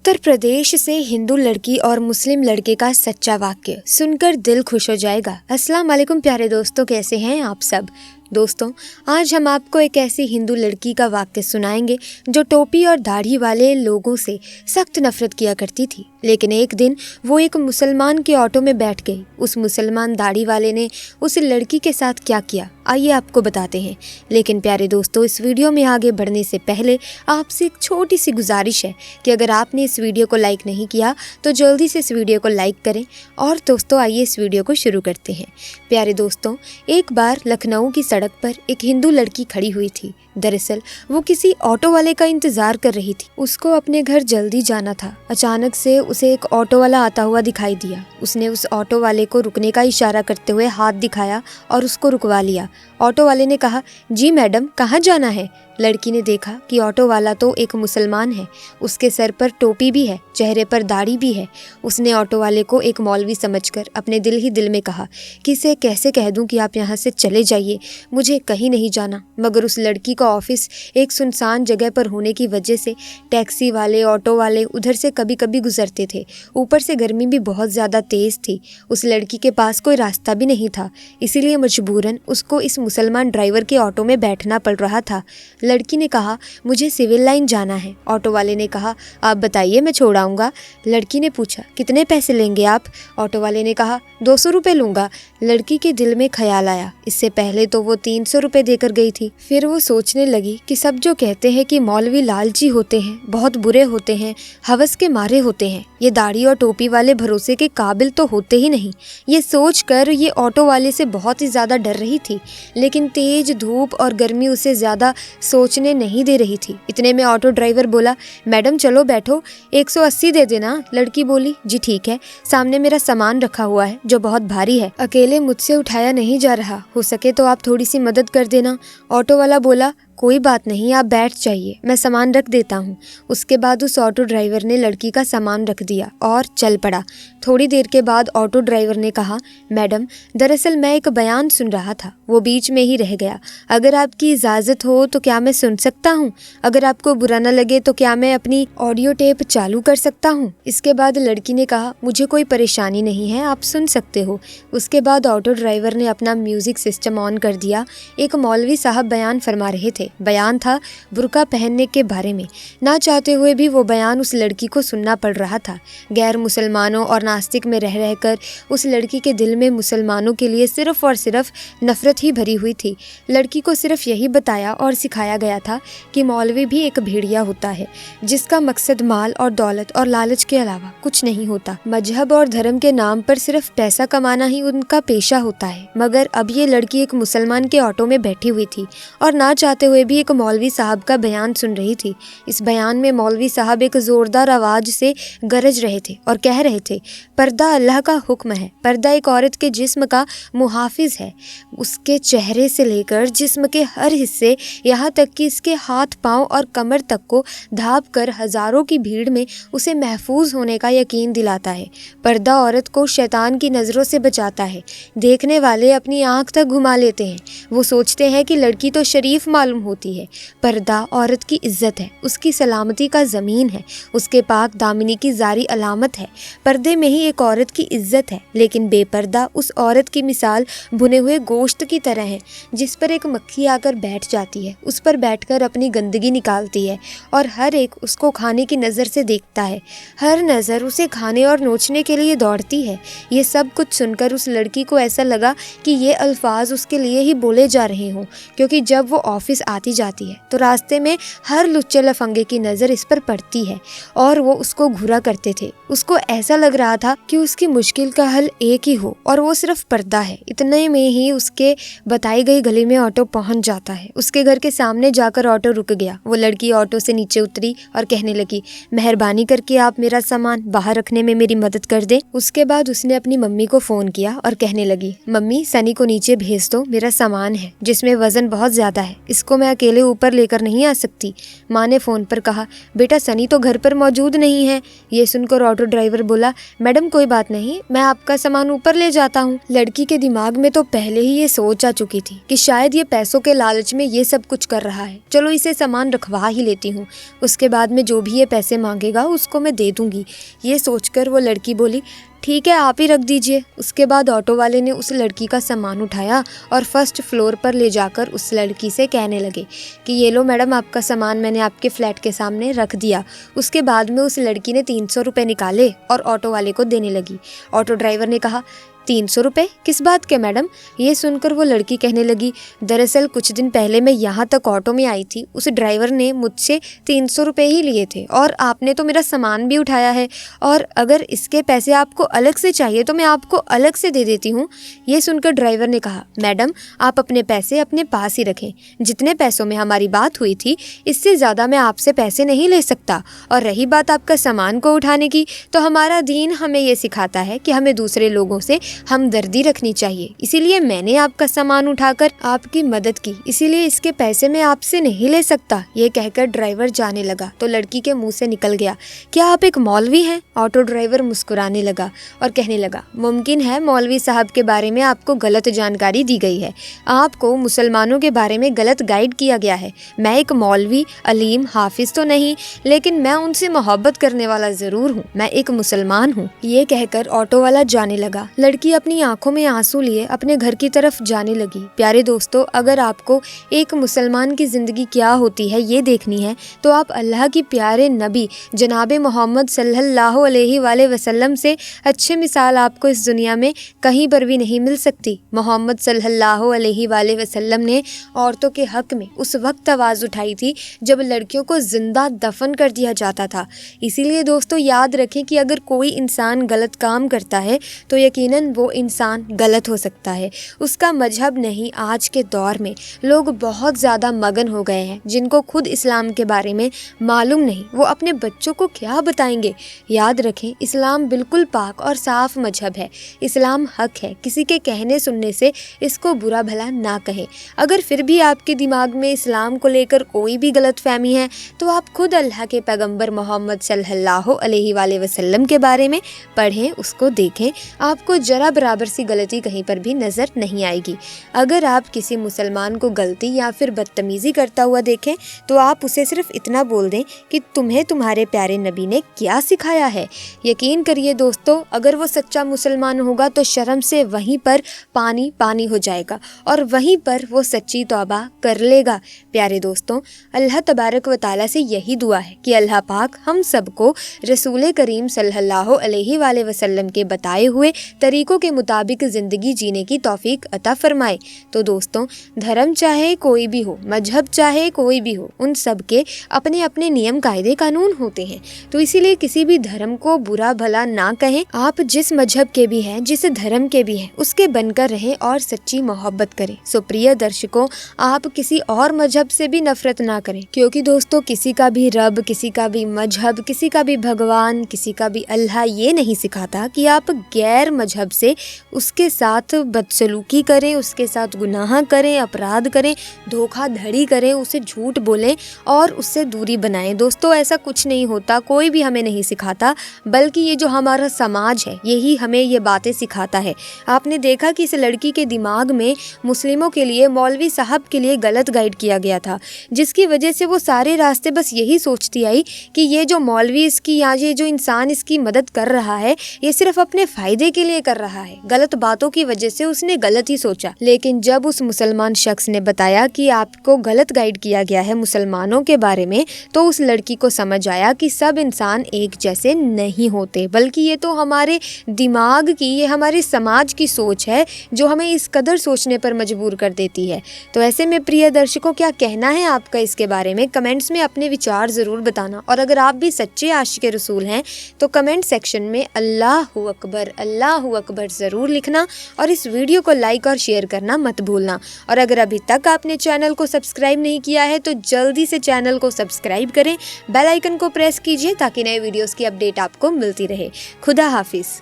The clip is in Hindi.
उत्तर प्रदेश से हिंदू लड़की और मुस्लिम लड़के का सच्चा वाक्य सुनकर दिल खुश हो जाएगा। अस्सलाम वालेकुम प्यारे दोस्तों, कैसे हैं आप सब। दोस्तों, आज हम आपको एक ऐसी हिंदू लड़की का वाक्य सुनाएंगे जो टोपी और दाढ़ी वाले लोगों से सख्त नफरत किया करती थी, लेकिन एक दिन वो एक मुसलमान के ऑटो में बैठ गई। उस मुसलमान दाढ़ी वाले ने उस लड़की के साथ क्या किया, आइए आपको बताते हैं। लेकिन प्यारे दोस्तों, इस वीडियो में आगे बढ़ने से पहले आपसे एक छोटी सी गुजारिश है कि अगर आपने इस वीडियो को लाइक नहीं किया तो जल्दी से इस वीडियो को लाइक करें। और दोस्तों, आइए इस वीडियो को शुरू करते हैं। प्यारे दोस्तों, एक बार लखनऊ की सड़क पर एक हिंदू लड़की खड़ी हुई थी। दरअसल वो किसी ऑटो वाले का इंतजार कर रही थी। उसको अपने घर जल्दी जाना था। अचानक से उसे एक ऑटो वाला आता हुआ दिखाई दिया। उसने उस ऑटो वाले को रुकने का इशारा करते हुए हाथ दिखाया और उसको रुकवा लिया। ऑटो वाले ने कहा, जी मैडम, कहाँ जाना है। लड़की ने देखा कि ऑटो वाला तो एक मुसलमान है, उसके सर पर टोपी भी है, चेहरे पर दाढ़ी भी है। उसने ऑटो वाले को एक मौलवी समझकर अपने दिल ही दिल में कहा कि इसे कैसे कह दूं कि आप यहाँ से चले जाइए, मुझे कहीं नहीं जाना। मगर उस लड़की का ऑफिस एक सुनसान जगह पर होने की वजह से टैक्सी वाले, ऑटो वाले उधर से कभी कभी गुजरते थे। ऊपर से गर्मी भी बहुत ज़्यादा तेज़ थी। उस लड़की के पास कोई रास्ता भी नहीं था, इसीलिए मजबूरन उसको इस मुसलमान ड्राइवर के ऑटो में बैठना पड़ रहा था। लड़की ने कहा, मुझे सिविल लाइन जाना है। ऑटो वाले ने कहा, आप बताइए, मैं छोड़ आऊँगा। लड़की ने पूछा, कितने पैसे लेंगे आप। ऑटो वाले ने कहा, 200 रुपये लूँगा। लड़की के दिल में ख्याल आया, इससे पहले तो वो 300 रुपये देकर गई थी। फिर वो सोचने लगी कि सब जो कहते हैं कि मौलवी लालची होते हैं, बहुत बुरे होते हैं, हवस के मारे होते हैं, ये दाढ़ी और टोपी वाले भरोसे के काबिल तो होते ही नहीं। ये सोचकर ये ऑटो वाले से बहुत ही ज़्यादा डर रही थी, लेकिन तेज धूप और गर्मी उसे ज़्यादा सोचने नहीं दे रही थी। इतने में ऑटो ड्राइवर बोला, मैडम चलो बैठो, 180 दे देना। लड़की बोली, जी ठीक है, सामने मेरा सामान रखा हुआ है जो बहुत भारी है, अकेले मुझसे उठाया नहीं जा रहा, हो सके तो आप थोड़ी सी मदद कर देना। ऑटो वाला बोला, कोई बात नहीं, आप बैठ जाइए, मैं सामान रख देता हूँ। उसके बाद उस ऑटो ड्राइवर ने लड़की का सामान रख दिया और चल पड़ा। थोड़ी देर के बाद ऑटो ड्राइवर ने कहा, मैडम, दरअसल मैं एक बयान सुन रहा था, वो बीच में ही रह गया। अगर आपकी इजाज़त हो तो क्या मैं सुन सकता हूँ? अगर आपको बुरा न लगे तो क्या मैं अपनी ऑडियो टेप चालू कर सकता हूँ? इसके बाद लड़की ने कहा, मुझे कोई परेशानी नहीं है, आप सुन सकते हो। उसके बाद ऑटो ड्राइवर ने अपना म्यूज़िक सिस्टम ऑन कर दिया। एक मौलवी साहब बयान फरमा रहे थे। बयान था बुर्का पहनने के बारे में। ना चाहते हुए भी वो बयान उस लड़की को सुनना पड़ रहा था। गैर मुसलमानों और नास्तिक में रह रहकर उस लड़की के दिल में मुसलमानों के लिए सिर्फ और सिर्फ नफरत ही भरी हुई थी। लड़की को सिर्फ यही बताया और सिखाया गया था कि मौलवी भी एक भेड़िया होता है, जिसका मकसद माल और दौलत और लालच के अलावा कुछ नहीं होता। मजहब और धर्म के नाम पर सिर्फ पैसा कमाना ही उनका पेशा होता है। मगर अब ये लड़की एक मुसलमान के ऑटो में बैठी हुई थी और ना चाहते हुए भी एक मौलवी साहब का बयान सुन रही थी। इस बयान में मौलवी साहब एक जोरदार आवाज से गरज रहे थे और कह रहे थे, पर्दा अल्लाह का हुक्म है। पर्दा एक औरत के जिस्म का मुहाफिज है। उसके चेहरे से लेकर जिस्म के हर हिस्से, यहाँ तक कि इसके हाथ, पाँव और कमर तक को ढाँप कर हजारों की भीड़ में उसे महफूज होने का यकीन दिलाता है। पर्दा औरत को शैतान की नज़रों से बचाता है। देखने वाले अपनी आंख तक घुमा लेते हैं। वो सोचते हैं कि लड़की तो शरीफ मालूम होती है। पर्दा औरत की इज्जत है, उसकी सलामती का ज़मीन है, उसके पाक दामिनी की जारी अलामत है। पर्दे में ही एक औरत की इज्जत है, लेकिन बेपर्दा उस औरत की मिसाल भुने हुए गोश्त की तरह है, जिस पर एक मक्खी आकर बैठ जाती है, उस पर बैठकर अपनी गंदगी निकालती है और हर एक उसको खाने की नज़र से देखता है। हर नज़र उसे खाने और नोचने के लिए दौड़ती है। ये सब कुछ सुनकर उस लड़की को ऐसा लगा कि ये अल्फाज उसके लिए ही बोले जा रहे हों, क्योंकि जब वो ऑफिस आती जाती है तो रास्ते में हर लुच्चे लफंगे की नज़र इस पर पड़ती है और वो उसको घूरा करते थे। उसको ऐसा लग रहा था कि उसकी मुश्किल का हल एक ही हो और वो सिर्फ पर्दा है। इतने में ही उसके बताई गई गली में ऑटो पहुंच जाता है। उसके घर के सामने जाकर ऑटो रुक गया। वो लड़की ऑटो से नीचे उतरी और कहने लगी, मेहरबानी करके आप मेरा सामान बाहर रखने में मेरी मदद कर दें। उसके बाद उसने अपनी मम्मी को फ़ोन किया और कहने लगी, मम्मी, सनी को नीचे भेज दो, मेरा सामान है जिसमें वज़न बहुत ज़्यादा है, इसको मैं अकेले ऊपर लेकर नहीं आ सकती। माँ ने फ़ोन पर कहा, बेटा सनी तो घर पर मौजूद नहीं है। ये सुनकर ऑटो ड्राइवर बोला, मैडम कोई बात नहीं, मैं आपका सामान ऊपर ले जाता हूँ। लड़की के दिमाग में तो पहले ही ये सोच आ चुकी थी कि शायद ये पैसों के लालच में ये सब कुछ कर रहा है, चलो इसे सामान रखवा ही लेती हूँ, उसके बाद में जो भी ये पैसे मांगेगा उसको मैं दे दूंगी। ये सोचकर वो लड़की बोली, ठीक है आप ही रख दीजिए। उसके बाद ऑटो वाले ने उस लड़की का सामान उठाया और फर्स्ट फ्लोर पर ले जाकर उस लड़की से कहने लगे कि ये लो मैडम, आपका सामान मैंने आपके फ्लैट के सामने रख दिया। उसके बाद में उस लड़की ने 300 रुपये निकाले और ऑटो वाले को देने लगी। ऑटो ड्राइवर ने कहा, 300 रुपये किस बात के मैडम? ये सुनकर वो लड़की कहने लगी, दरअसल कुछ दिन पहले मैं यहाँ तक ऑटो में आई थी, उस ड्राइवर ने मुझसे 300 रुपये ही लिए थे और आपने तो मेरा सामान भी उठाया है, और अगर इसके पैसे आपको अलग से चाहिए तो मैं आपको अलग से दे देती हूँ। ये सुनकर ड्राइवर ने कहा, मैडम आप अपने पैसे अपने पास ही रखें, जितने पैसों में हमारी बात हुई थी इससे ज़्यादा मैं आपसे पैसे नहीं ले सकता। और रही बात आपका सामान को उठाने की, तो हमारा दीन हमें ये सिखाता है कि हमें दूसरे लोगों से हमदर्दी रखनी चाहिए, इसीलिए मैंने आपका सामान उठाकर आपकी मदद की, इसीलिए इसके पैसे मैं आपसे नहीं ले सकता। ये कहकर ड्राइवर जाने लगा तो लड़की के मुंह से निकल गया, क्या आप एक मौलवी हैं? ऑटो ड्राइवर मुस्कुराने लगा और कहने लगा, मुमकिन है मौलवी साहब के बारे में आपको गलत जानकारी दी गई है, आपको मुसलमानों के बारे में गलत गाइड किया गया है। मैं एक मौलवी अलीम हाफिज तो नहीं, लेकिन मैं उनसे मोहब्बत करने वाला जरूर हूँ, मैं एक मुसलमान हूँ। ये कहकर ऑटो वाला जाने लगा। लड़की अपनी आंखों में आंसू लिए अपने घर की तरफ जाने लगी। प्यारे दोस्तों, अगर आपको एक मुसलमान की जिंदगी क्या होती है ये देखनी है तो आप अल्लाह की प्यारे नबी जनाब मोहम्मद सल्लल्लाहु अलैहि वसल्लम से अच्छी मिसाल आपको इस दुनिया में कहीं पर भी नहीं मिल सकती। मोहम्मद सल्लल्लाहु अलैहि वसल्लम ने औरतों के हक में उस वक्त आवाज़ उठाई थी जब लड़कियों को जिंदा दफन कर दिया जाता था। इसीलिए दोस्तों याद रखें कि अगर कोई इंसान गलत काम करता है तो यकीनन वो इंसान गलत हो सकता है, उसका मजहब नहीं। आज के दौर में लोग बहुत ज़्यादा मगन हो गए हैं, जिनको खुद इस्लाम के बारे में मालूम नहीं, वो अपने बच्चों को क्या बताएंगे। याद रखें, इस्लाम बिल्कुल पाक और साफ मजहब है, इस्लाम हक है, किसी के कहने सुनने से इसको बुरा भला ना कहें। अगर फिर भी आपके दिमाग में इस्लाम को लेकर कोई भी गलत फहमी है तो आप खुद अल्लाह के पैगंबर मोहम्मद सल्लल्लाहु अलैहि वसल्लम के बारे में पढ़ें, उसको देखें, आपको जरा बराबर सी गलती कहीं पर भी नज़र नहीं आएगी। अगर आप किसी मुसलमान को गलती या फिर बदतमीज़ी करता हुआ देखें तो आप उसे सिर्फ इतना बोल दें कि तुम्हें तुम्हारे प्यारे नबी ने क्या सिखाया है। यकीन करिए दोस्तों, अगर वो सच्चा मुसलमान होगा तो शर्म से वहीं पर पानी पानी हो जाएगा और वहीं पर वो सच्ची तौबा कर लेगा। प्यारे दोस्तों, अल्लाह तबारक व तआला से यही दुआ है कि अल्लाह पाक हम सबको रसूल करीम सल्लल्लाहु अलैहि वसल्लम के बताए हुए तरीक़ों के मुताबिक ज़िंदगी जीने की तौफीक अता फरमाए। तो दोस्तों, धर्म चाहे कोई भी हो, मजहब चाहे कोई भी हो, उन सब के अपने अपने नियम कायदे कानून होते हैं, तो इसीलिए किसी भी धर्म को बुरा भला ना कहें। आप जिस मजहब के भी हैं, जिस धर्म के भी हैं, उसके बनकर रहें और सच्ची मोहब्बत करें। सो प्रिय दर्शकों, आप किसी और मजहब से भी नफरत ना करें, क्योंकि दोस्तों किसी का भी रब, किसी का भी मजहब, किसी का भी भगवान, किसी का भी अल्लाह ये नहीं सिखाता कि आप गैर मजहब से उसके साथ बदसलूकी करें, उसके साथ गुनाह करें, अपराध करें, धोखाधड़ी करें, उसे झूठ बोलें और उससे दूरी बनाएं। दोस्तों ऐसा कुछ नहीं होता, कोई भी हमें नहीं सिखाता, बल्कि ये जो हमारा समाज है यही हमें ये बातें सिखाता है। आपने देखा कि इस लड़की के दिमाग में मुस्लिमों के लिए, मौलवी साहब के लिए गलत गाइड किया गया था, जिसकी वजह से वो सारे रास्ते बस यही सोचती आई कि ये जो मौलवी इसकी या ये जो इंसान इसकी मदद कर रहा है ये सिर्फ अपने फ़ायदे के लिए कर रहा है। गलत बातों की वजह से उसने गलत ही सोचा। लेकिन जब उस मुसलमान शख्स ने बताया कि आपको गलत गाइड किया गया है मुसलमानों के बारे में, तो उस लड़की को समझ आया कि सब इंसान एक जैसे नहीं होते, बल्कि ये तो हमारे दिमाग की, ये हमारे समाज की सोच है जो हमें इस कदर सोचने पर मजबूर कर देती है। तो ऐसे में प्रिय दर्शकों, क्या कहना है आपका इसके बारे में? कमेंट्स में अपने विचार ज़रूर बताना। और अगर आप भी सच्चे आशिक रसूल हैं तो कमेंट सेक्शन में अल्लाहु अकबर ज़रूर लिखना और इस वीडियो को लाइक और शेयर करना मत भूलना। और अगर अभी तक आपने चैनल को सब्सक्राइब नहीं किया है तो जल्दी से चैनल को सब्सक्राइब करें, बेल आइकन को प्रेस कीजिए ताकि नए वीडियोस की अपडेट आपको मिलती रहे। खुदा हाफिज़।